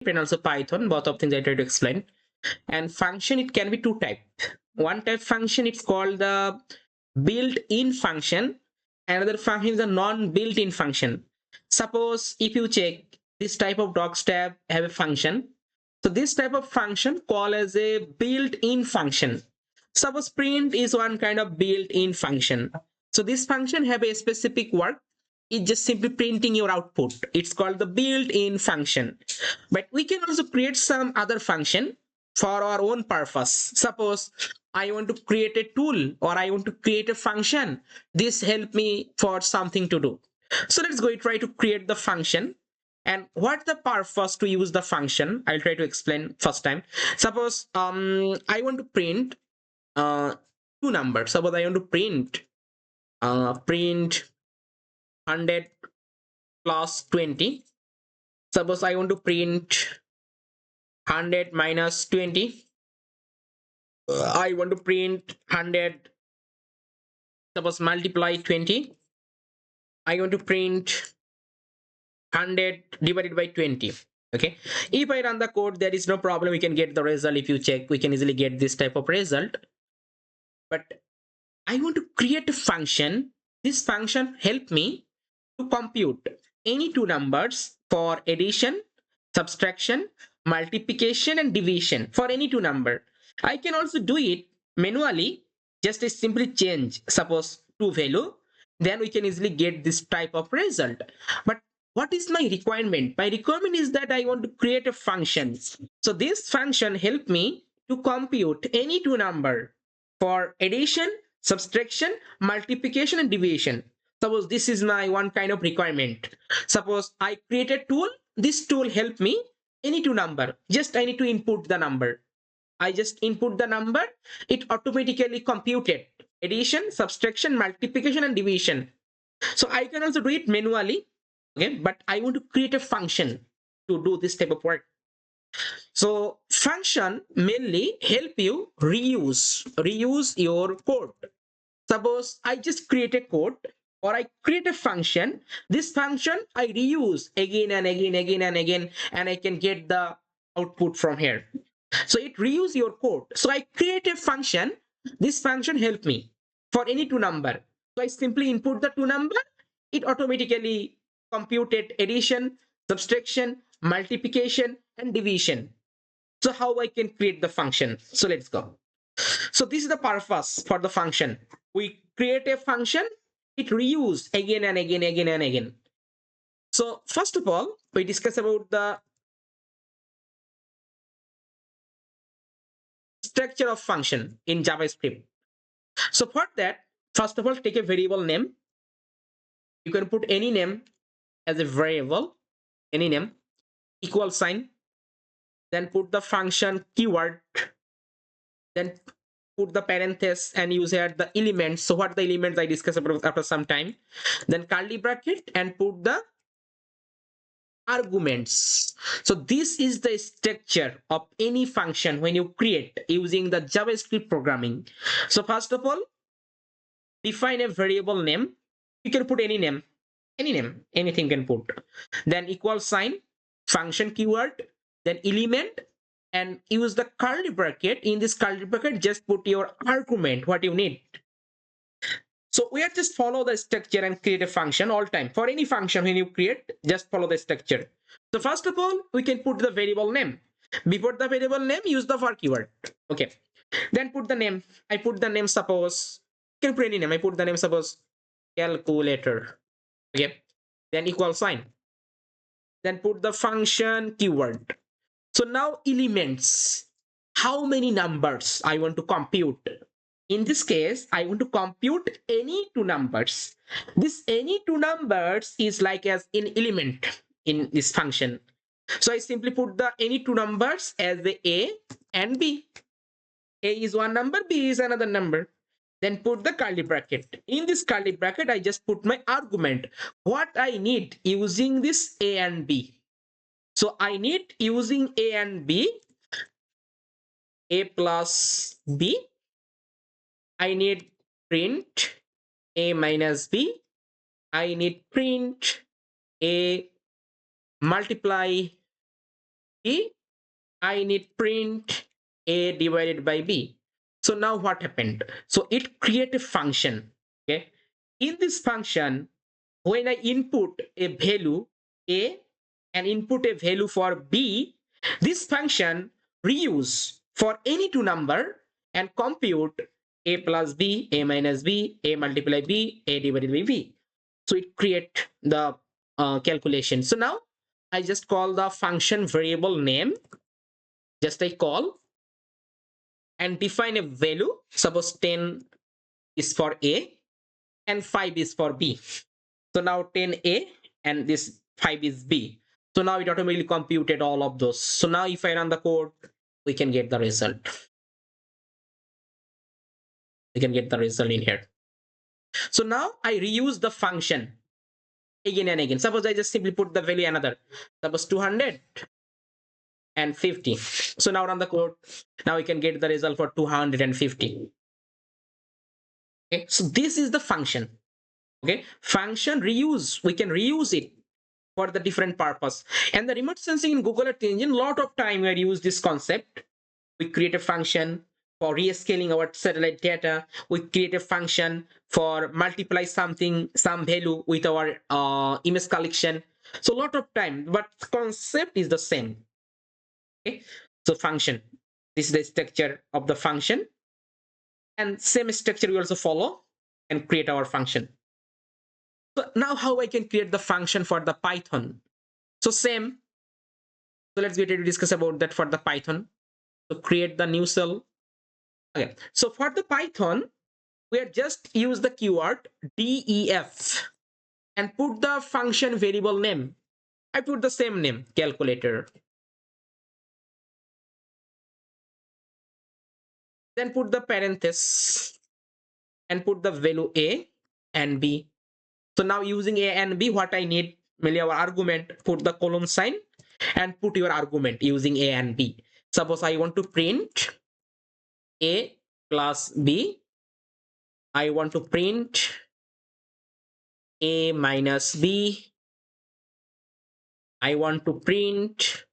and also Python. Both of things I try to explain. And function, it can be two types. One type function, it's called the built-in function. Another function is a non-built-in function. Suppose if you check this type of docs tab have a function. So this type of function called as a built-in function. Suppose print is one kind of built-in function. So this function have a specific work. It's just simply printing your output. It's called the built-in function. But we can also create some other function for our own purpose. Suppose I want to create a tool or I want to create a function. This help me for something to do. So let's go try to create the function. And what the purpose to use the function, I'll try to explain first time. Suppose I want to print two numbers. Suppose I want to print 100 plus 20. Suppose I want to print 100 minus 20. I want to print 100. Suppose multiply 20. I want to print 100 divided by 20. Okay, if I run the code, there is no problem. We can get the result. If you check, we can easily get this type of result. But I want to create a function. This function help me to compute any two numbers for addition, subtraction, multiplication, and division for any two number. I can also do it manually. Just a simply change, suppose two value, then we can easily get this type of result. But what is my requirement? My requirement is that I want to create a function. So this function help me to compute any two number for addition, subtraction, multiplication, and division. Suppose this is my one kind of requirement. Suppose I create a tool. This tool help me any two number. Just I need to input the number. I just input the number. It automatically computed addition, subtraction, multiplication, and division. So I can also do it manually. Okay, but I want to create a function to do this type of work. So function mainly help you reuse your code. Suppose I just create a code or I create a function. This function I reuse again and again, and I can get the output from here. So it reuse your code. So I create a function. This function help me for any two number. So I simply input the two number. It automatically computed addition, subtraction, multiplication, and division. So how I can create the function? So let's go. So this is the purpose for the function. We create a function, it reuse again and again. So first of all, we discuss about the structure of function in JavaScript. So for that, first of all, take a variable name. You can put any name as a variable, any name, equal sign, then put the function keyword, then put the parenthesis and use here the elements. So what the elements I discuss about after some time, then curly bracket and put the arguments. So this is the structure of any function when you create using the JavaScript programming. So first of all, define a variable name. You can put any name, anything you can put. Then equal sign, function keyword, then element, and use the curly bracket. In this curly bracket, just put your argument, what you need. So we are just follow the structure and create a function all time. For any function when you create, just follow the structure. So first of all, we can put the variable name. Before the variable name, use the for keyword. Okay. Then put the name. I put the name, suppose, you can put any name. I put the name, suppose, calculator. Okay. Then equal sign. Then put the function keyword. So now elements. How many numbers I want to compute? In this case, I want to compute any two numbers. This any two numbers is like as an element in this function. So I simply put the any two numbers as the A and B. A is one number, B is another number. Then put the curly bracket. In this curly bracket, I just put my argument. What I need using this A and B. So I need using A and B, A plus B. I need print A minus B. I need print A multiply B. B, I need print A divided by B. So now what happened? So it create a function. Okay. In this function, when I input a value A and input a value for B, this function reuse for any two number and compute A plus B, A minus B, A multiply B, A divided by B. So it create the calculation. So now I just call the function variable name, just I call and define a value. Suppose 10 is for A and 5 is for B. So now 10A and this 5 is B. So now it automatically computed all of those. So now if I run the code, we can get the result. We can get the result in here. So now I reuse the function again and again. Suppose I just simply put the value another. Suppose 250. So now run the code. Now we can get the result for 250. Okay, so this is the function. Okay, function reuse, we can reuse it for the different purpose. And the remote sensing in Google Earth Engine, lot of time we use this concept. We create a function for rescaling our satellite data. We create a function for multiply something, some value with our image collection. So lot of time, but concept is the same. Okay, so function, this is the structure of the function, and same structure we also follow and create our function. So now how I can create the function for the Python? So same. So let's get ready to discuss about that for the Python. So create the new cell. Okay. So for the Python, we are just use the keyword def and put the function variable name. I put the same name, calculator. Then put the parenthesis and put the value A and B. So now using A and B, what I need, mainly our argument, put the colon sign and put your argument using A and B. Suppose I want to print A plus B. I want to print A minus B. I want to print